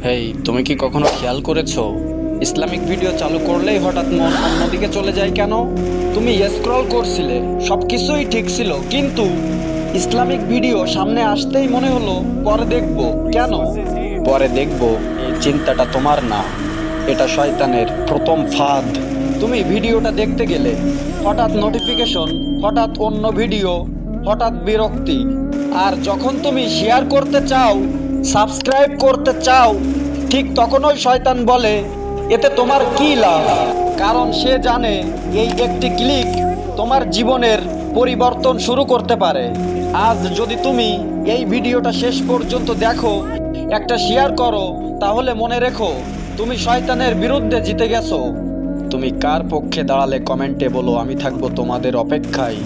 হেই, তুমি কি কখনো খেয়াল করেছো ইসলামিক ভিডিও চালু করলেই হঠাৎ মন অন্যদিকে চলে যায় কেন? তুমি স্ক্রল করছিলে, সবকিছুই ঠিক ছিল, কিন্তু ইসলামিক ভিডিও সামনে আসতেই মনে হলো পরে দেখবো। কেন পরে দেখবো? এই চিন্তাটা তোমার না, এটা শয়তানের প্রথম ফাঁদ। তুমি ভিডিওটা দেখতে গেলে হঠাৎ নোটিফিকেশন, হঠাৎ অন্য ভিডিও, হঠাৎ বিরক্তি। আর যখন তুমি শেয়ার করতে চাও, সাবস্ক্রাইব করতে চাও, ঠিক তখনই শয়তান বলে এতে তোমার কি লাভ। কারণ সে জানে এই একটি ক্লিক তোমার জীবনের পরিবর্তন শুরু করতে পারে। আজ যদি তুমি এই ভিডিওটা শেষ পর্যন্ত দেখো, একটা শেয়ার করো, তাহলে মনে রেখো তুমি শয়তানের বিরুদ্ধে জিতে গেছো। তুমি কার পক্ষে দাঁড়ালে কমেন্টে বলো, আমি থাকবো তোমাদের অপেক্ষায়।